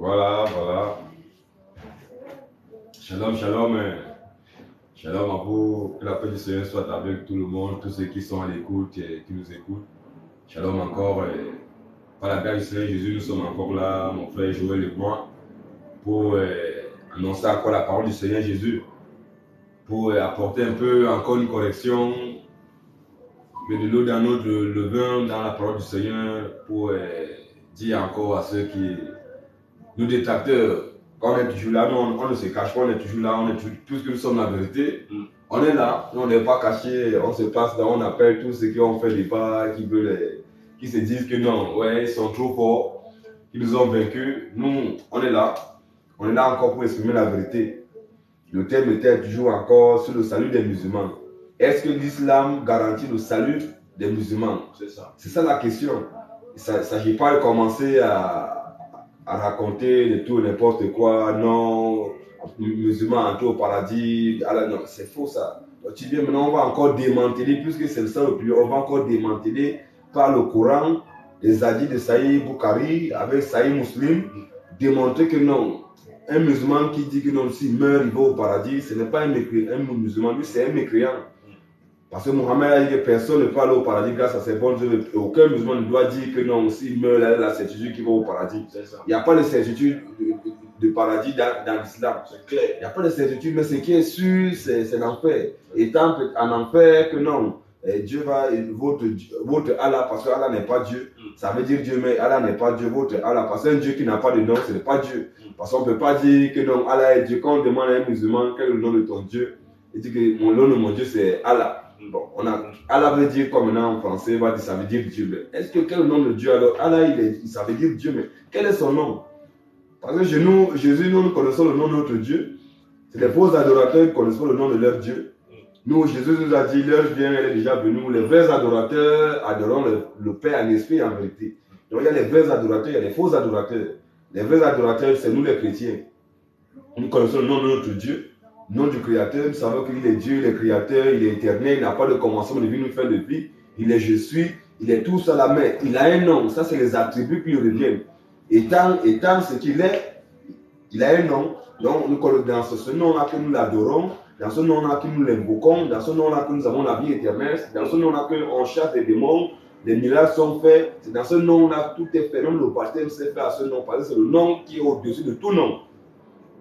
Voilà. Shalom, shalom. Shalom à vous. Que la paix du Seigneur soit avec tout le monde, tous ceux qui sont à l'écoute et qui nous écoutent. Shalom encore. Par la grâce du Seigneur Jésus, nous sommes encore là, mon frère Joël et moi, pour annoncer encore la parole du Seigneur Jésus, pour apporter un peu encore une correction, mais de l'eau dans notre levain, dans la parole du Seigneur, pour dire encore à ceux qui, nous détracteurs, quand on est toujours là, nous, on ne se cache pas, on est toujours là, puisque nous sommes la vérité, on est là, on n'est pas caché, on se passe là, on appelle tous ceux qui ont fait des pas, qui se disent que non, ouais, ils sont trop forts, qu'ils nous ont vaincus. Nous, on est là encore pour exprimer la vérité. Le thème était toujours encore sur le salut des musulmans. Est-ce que l'islam garantit le salut des musulmans? C'est ça la question. Il ne s'agit pas de commencer à raconter de tout n'importe quoi, non, musulmans entrés au paradis, non, c'est faux ça. Donc, tu viens maintenant, on va encore démanteler, puisque c'est le sang le plus, on va encore démanteler par le Coran, les hadiths de Sahih Bukhari, avec Sahih Muslim, démontrer que non, un musulman qui dit que non, s'il meurt, il va au paradis, ce n'est pas un musulman, lui c'est un mécréant. Parce que Mohammed a dit que personne ne peut aller au paradis grâce à ses bonnes œuvres. Aucun musulman ne doit dire que non, s'il meurt, il a la certitude qu'il va au paradis. Il n'y a pas de certitude de paradis dans l'islam. C'est clair. Il n'y a pas de certitude, mais ce qui est sûr, c'est l'enfer. Étant en enfer que non, Dieu va, votre Allah, parce que Allah n'est pas Dieu, ça veut dire Dieu, mais Allah n'est pas Dieu, votre Allah, parce qu'un Dieu qui n'a pas de nom, ce n'est pas Dieu. Parce qu'on ne peut pas dire que non, Allah est Dieu. Quand on demande à un musulman quel est le nom de ton Dieu, il dit que mon nom de mon Dieu c'est Allah. Bon, Allah veut dire comme maintenant en français, ça veut dire Dieu. Est-ce que quel est le nom de Dieu alors? Allah, ça veut dire Dieu, mais quel est son nom? Parce que Jésus, nous connaissons le nom de notre Dieu. C'est les faux adorateurs qui connaissent le nom de leur Dieu. Nous, Jésus nous a dit, l'heure vient, elle est déjà venue. Les vrais adorateurs adoreront le Père en esprit et en vérité. Donc il y a les vrais adorateurs, il y a les faux adorateurs. Les vrais adorateurs, c'est nous les chrétiens. Nous connaissons le nom de notre Dieu. Nom du Créateur, nous savons qu'il est Dieu, il est Créateur, il est éternel, il n'a pas de commencement de vie, nous fait de vie, il est je suis, il est tout seul à la main, il a un nom, ça c'est les attributs qui lui reviennent. Étant ce qu'il est, il a un nom, donc nous dans ce nom-là que nous l'adorons, dans ce nom-là que nous l'invoquons, dans ce nom-là que nous avons la vie éternelle, dans ce nom-là qu'on chasse les démons, les miracles sont faits, c'est dans ce nom-là que tout est fait, même le baptême s'est fait à ce nom, parce que c'est le nom qui est au-dessus de tout nom.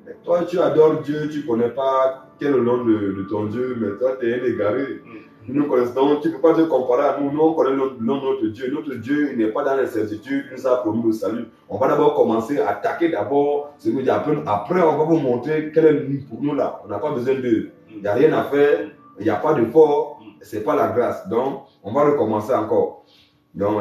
Mais toi, tu adores Dieu, tu ne connais pas quel est le nom de ton Dieu, mais toi, tu es un égaré. Nous connaissons, donc tu ne peux pas te comparer à nous. Nous, on connaît le nom de notre Dieu. Notre Dieu, il n'est pas dans l'incertitude, il nous a promis le salut. On va d'abord commencer à attaquer d'abord ce que Dieu a appris. Après, on va vous montrer quel est pour nous là. On n'a pas besoin d'eux. Il n'y a rien à faire, il n'y a pas de fort, ce n'est pas la grâce. Donc, on va recommencer encore. Donc,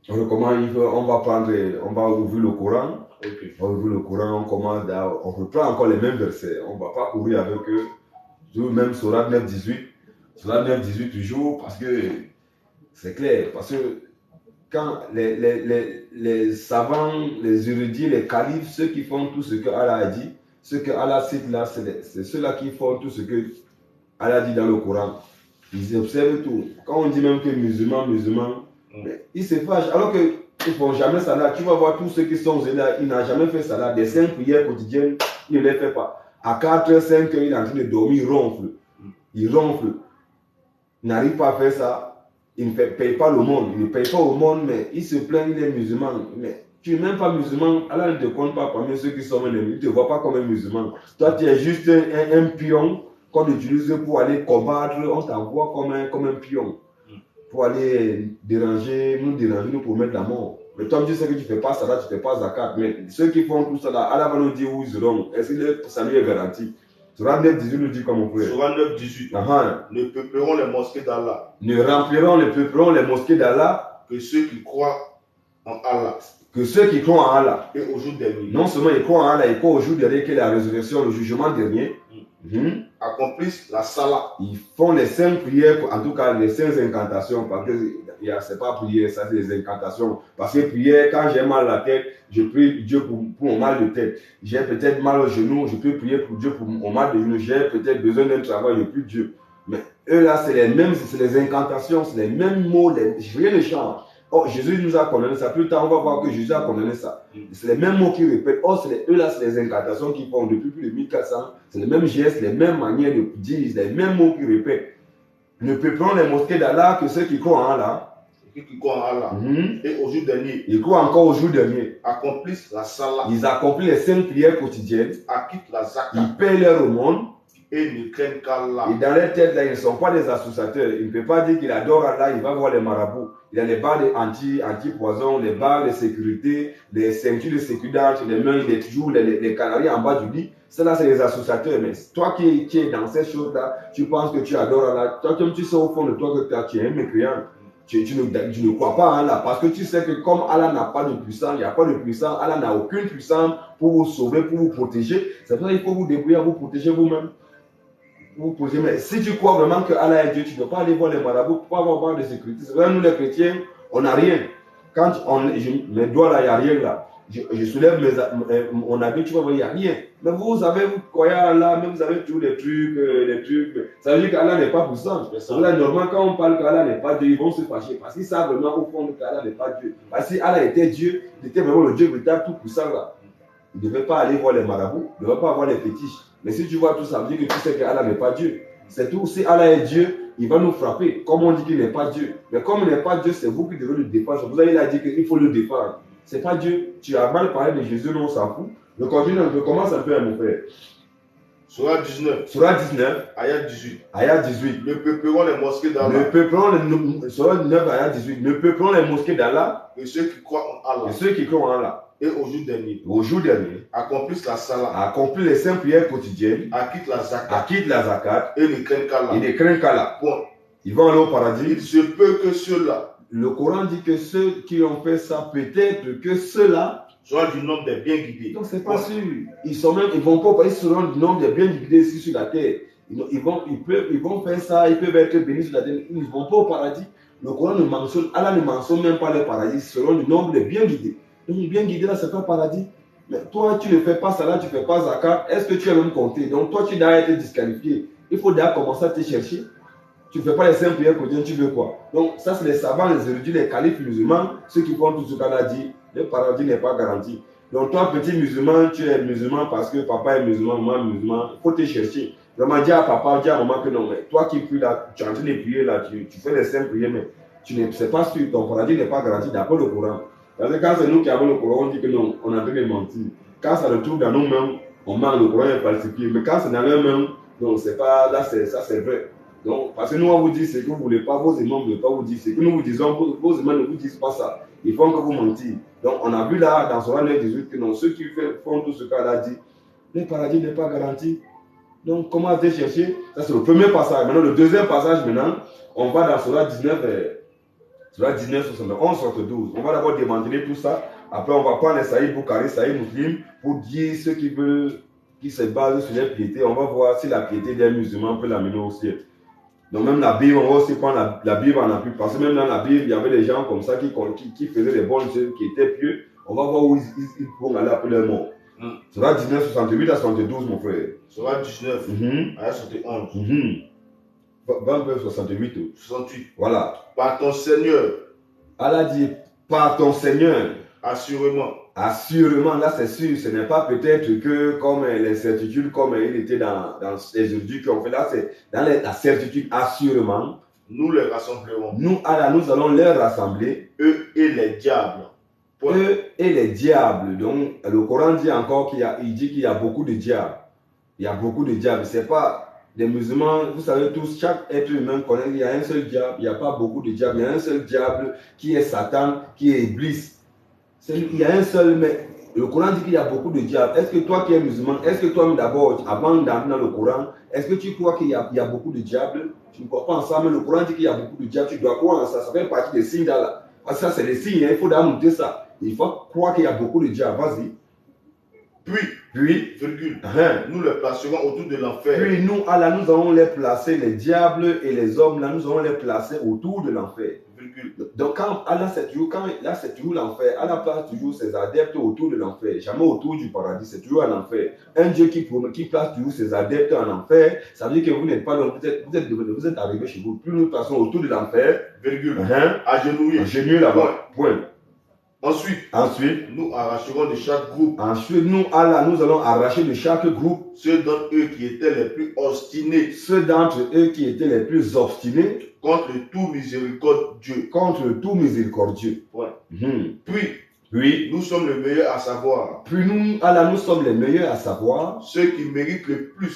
on va ouvrir le Coran. Okay. On ouvre le Coran, on reprend encore les mêmes versets. On ne va pas courir avec eux. Même Sourate 9-18. Sourate 9-18 toujours, parce que c'est clair. Parce que quand les savants, les érudits, les califes, ceux qui font tout ce que Allah a dit, ce que Allah cite là, c'est ceux-là qui font tout ce que Allah dit dans le Coran. Ils observent tout. Quand on dit même que musulmans, mais ils se fâchent. Alors que ils ne font jamais salat. Tu vas voir tous ceux qui sont là, il n'a jamais fait salat. Des 5 prières quotidiennes, il ne les fait pas. À 4h, 5h, il est en train de dormir, il ronfle. Il n'arrive pas à faire ça. Il ne paye pas le monde. Il ne paye pas au monde, mais il se plaint, il est musulman. Mais tu n'es même pas musulman. Allah ne te compte pas parmi ceux qui sont ennemis. Il ne te voit pas comme un musulman. Toi, tu es juste un pion qu'on utilise pour aller combattre. On t'envoie comme un pion. Pour aller nous déranger, nous pour mettre la mort. Mais toi, tu sais que tu ne fais pas ça là, tu ne fais pas zakat. Mais ceux qui font tout ça là, Allah va nous dire où ils seront. Est-ce que le salut est garanti? Sourate 9-18 nous dit comme on peut. Sourate 9-18. Ne peupleront les mosquées d'Allah. Ne peupleront les mosquées d'Allah que ceux qui croient en Allah. Que ceux qui croient en Allah. Et au jour dernier. Non seulement ils croient en Allah, ils croient au jour dernier qui est la résurrection, le jugement dernier. Accomplissent la salat. Ils font les 5 prières, en tout cas les 5 incantations, parce que c'est pas prière, ça c'est les incantations. Parce que prière, quand j'ai mal à la tête, je prie Dieu pour mon mal de tête. J'ai peut-être mal au genou, je peux prier pour Dieu pour mon mal de genou. J'ai peut-être besoin d'un travail, je prie Dieu. Mais eux là, c'est les mêmes, c'est les incantations, c'est les mêmes mots, rien ne change. Oh, Jésus nous a condamné ça. Plus tard, on va voir que Jésus a condamné ça. C'est les mêmes mots qu'ils répètent. Oh, eux-là, c'est les incantations qu'ils font depuis plus de 1400. C'est les mêmes gestes, les mêmes manières de dire, les mêmes mots qu'ils répètent. Ne peuplons les mosquées d'Allah que ceux qui croient en Allah. Ceux qui croient en Allah. Et au jour dernier. Ils croient encore au jour dernier. Accomplissent la salat. Ils accomplissent les 5 prières quotidiennes. Acquittent la zakat. Ils paient leur aumône. Et ne craignent qu'Allah. Et dans leur tête, là, ils ne sont pas des associateurs. Il ne peut pas dire qu'il adore Allah, il va voir les marabouts. Il a les barres anti-poison, les barres de sécurité, les ceintures de sécurité, les mains, les toujours, les canaries en bas du lit. Cela, c'est les associateurs. Mais toi qui es dans ces choses-là, tu penses que tu adores Allah. Toi, comme tu sais au fond de toi que tu es un mécréant. Tu ne crois pas en Allah. Parce que tu sais que comme Allah n'a pas de puissance, il n'y a pas de puissance, Allah n'a aucune puissance pour vous sauver, pour vous protéger. C'est pour ça qu'il faut vous débrouiller à vous protéger vous-même. Vous posez, mais si tu crois vraiment que Allah est Dieu, tu ne dois pas aller voir les marabouts pour avoir de sécurité. C'est vrai, nous les chrétiens, on n'a rien. Quand mes doigts là, il n'y a rien là. Je soulève mon habit, tu vas voir, il n'y a rien. Mais vous avez, vous croyez à Allah, mais vous avez tous les trucs. Ça veut dire qu'Allah n'est pas puissant. Normalement, quand on parle qu'Allah n'est pas Dieu, ils vont se fâcher. Parce qu'ils savent vraiment au fond qu'Allah n'est pas Dieu. Parce que si Allah était Dieu, il était vraiment le Dieu véritable, tout puissant là. Il ne devait pas aller voir les marabouts, il ne devait pas voir les fétiches. Mais si tu vois tout ça, ça veut dire que tu sais que Allah n'est pas Dieu. C'est tout. Si Allah est Dieu, il va nous frapper. Comme on dit qu'il n'est pas Dieu. Mais comme il n'est pas Dieu, c'est vous qui devez le défendre. Vous avez dit qu'il faut le défendre. Ce n'est pas Dieu. Tu as mal parlé de Jésus, nous on s'en fout. Je commence un peu à mon frère. Surah 19. Surah 19. Ayat 18. Ayat 18. Ne peupleront les mosquées d'Allah. Surah 19, Ayat 18. Ne peupleront les mosquées d'Allah. Et ceux qui croient en Allah. Et ceux qui croient en Allah. Et au jour dernier. Au jour dernier. Accomplissent la salat. Accomplissent les 5 prières quotidiennes. Acquittent la zakat. Acquittent la zakat. Et ne craignent qu'Allah. Ils ne craignent qu'Allah. Point. Ils vont aller au paradis. Il se peut que ceux-là. Le Coran dit que ceux qui ont fait ça, peut-être que ceux-là soient du nombre des bien guidés. Donc c'est pas sûr. Ils vont pas, ils seront du nombre des bien guidés ici sur la terre. Ils vont faire ça, ils peuvent être bénis sur la terre. Ils ne vont pas au paradis. Le Coran ne mentionne, Allah ne mentionne même pas le paradis. Ils seront du nombre des bien guidés. Donc les bien guidés là, c'est pas paradis. Mais toi, tu ne fais pas ça là, tu ne fais pas zakat. Est-ce que tu es même compté? Donc toi, tu dois être disqualifié. Il faut déjà commencer à te chercher. Tu ne fais pas les 5 prières quotidiennes, tu veux quoi? Donc ça, c'est les savants, les érudits, les califes musulmans, ceux qui font tout ce qu'Allah dit. Le paradis n'est pas garanti. Donc toi, petit musulman, tu es musulman parce que papa est musulman, maman est musulman. Il faut te chercher. Vraiment, dis à papa, dis à maman que non. Mais toi qui pries là, tu es en train de prier là, tu fais les 5 prières, mais tu ne sais pas sûr. Ton paradis n'est pas garanti d'après le Coran. Parce que quand c'est nous qui avons le Coran, on dit que non, on est en train de mentir. Quand ça retrouve dans nos mains, on ment, le Coran est falsifié. Mais quand c'est dans leurs mains, non, c'est pas, là, ça c'est vrai. Donc, parce que nous, on vous dit ce que vous ne voulez pas, vos imams ne veulent pas vous dire ce que nous vous disons, vos imams ne vous disent pas ça. Ils font que vous mentir. Donc, on a vu là, dans Surah 9-18, que non, ceux qui font tout ce qu'Allah dit, le paradis n'est pas garanti. Donc, comment aller chercher? Ça, c'est le premier passage. Maintenant, le deuxième passage, maintenant, on va dans Surah 19, 71, 72. On va d'abord démanteler tout ça. Après, on va prendre les Saïd Bukhari, Saïd Muslim, pour dire ceux qui veulent, qui se basent sur les piétés. On va voir si la piété des musulmans peut l'amener au ciel. Donc même la Bible, on va aussi prendre la Bible en appui. Parce que même dans la Bible, il y avait des gens comme ça qui faisaient des bonnes choses, qui étaient pieux. On va voir où ils vont aller après leur mort. Surah 19, 68 à 72, mon frère. Surah 19, ayat 71. 20, 68. 68. Voilà. Par ton Seigneur. Allah dit, par ton Seigneur. Assurément. Assurément, là c'est sûr, ce n'est pas peut-être que comme les certitudes, comme il était dans les études qu'on fait là, c'est dans la certitude, assurément. Nous les rassemblerons. Nous, Allah, nous allons les rassembler. Eux et les diables. Point. Eux et les diables. Donc, le Coran dit encore il dit qu'il y a beaucoup de diables. Il y a beaucoup de diables. C'est pas des musulmans, vous savez tous, chaque être humain connaît qu'il y a un seul diable. Il n'y a pas beaucoup de diables. Il y a un seul diable qui est Satan, qui est Iblis. Il y a un seul, mais le Coran dit qu'il y a beaucoup de diables. Est-ce que toi qui es musulman, est-ce que toi d'abord, avant d'entrer dans le Coran, est-ce que tu crois qu'il y a beaucoup de diables? Tu ne crois pas en ça, mais le Coran dit qu'il y a beaucoup de diables. Tu dois croire en ça. Ça fait partie des signes d'Allah. Parce que ça, c'est des signes. Il faut d'abord noter ça. Il faut croire qu'il y a beaucoup de diables. Vas-y. Puis, virgule, nous les placerons autour de l'enfer. Puis nous, Allah, nous allons les placer, les diables et les hommes, là, nous allons les placer autour de l'enfer. Virgule. Donc quand Allah, c'est toujours l'enfer. Allah place toujours ses adeptes autour de l'enfer, jamais autour du paradis, c'est toujours en enfer. Un Dieu qui place toujours ses adeptes en enfer, ça veut dire que vous n'êtes pas là, vous êtes arrivé chez vous. Plus nous passons autour de l'enfer, virgule, agenouillés. Agenouillés là-bas. Point. Ensuite, nous arracherons de chaque groupe. Ensuite, nous, Allah, nous allons arracher de chaque groupe ceux d'entre eux qui étaient les plus obstinés. Ceux d'entre eux qui étaient les plus obstinés. Contre tout miséricordieux. Contre tout miséricordieux. Ouais. Puis, nous sommes les meilleurs à savoir. Puis nous, Allah, nous sommes les meilleurs à savoir. Ceux qui méritent le plus.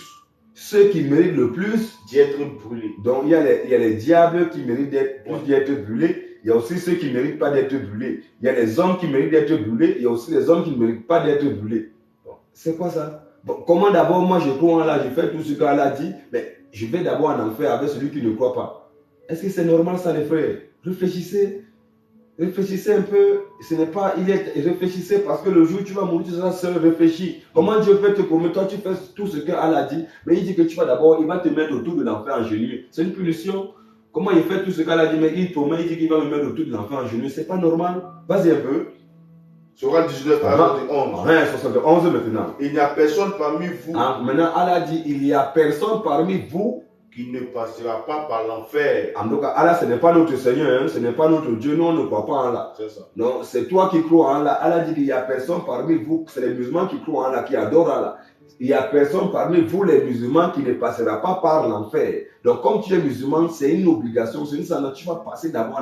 Ceux qui méritent le plus d'être brûlés. Donc, il y a les diables qui méritent d'être brûlés. Il y a aussi ceux qui ne méritent pas d'être brûlés. Il y a les hommes qui méritent d'être brûlés. Il y a aussi les hommes qui ne méritent pas d'être brûlés. C'est quoi ça? Comment d'abord, moi, je crois en Allah, je fais tout ce qu'Allah dit, mais je vais d'abord en enfer avec celui qui ne croit pas. Est-ce que c'est normal ça, les frères? Réfléchissez. Réfléchissez un peu. Ce n'est pas réfléchissez parce que le jour où tu vas mourir, tu seras seul. Réfléchis. Comment Dieu peut te promettre? Toi, tu fais tout ce qu'Allah dit, mais il dit que tu vas d'abord, il va te mettre autour de l'enfer en genoux. C'est une punition. Comment il fait tout ce qu'Allah dit, mais il promet, il dit qu'il va me mettre autour de l'enfer en genoux. C'est pas normal. Vas-y un peu. Surah 19 à 71. 71 maintenant. Il n'y a personne parmi vous. Maintenant, Allah dit, il n'y a personne parmi vous qui ne passera pas par l'enfer. En tout cas, Allah, ce n'est pas notre Seigneur, hein, ce n'est pas notre Dieu, nous on ne croit pas en Allah. C'est ça. Non, c'est toi qui crois en Allah. Allah dit qu'il n'y a personne parmi vous, c'est les musulmans qui croient en Allah, qui adorent Allah. Il n'y a personne parmi vous, les musulmans, qui ne passera pas par l'enfer. Donc, comme tu es musulman, c'est une obligation, c'est une sanction, tu vas passer d'abord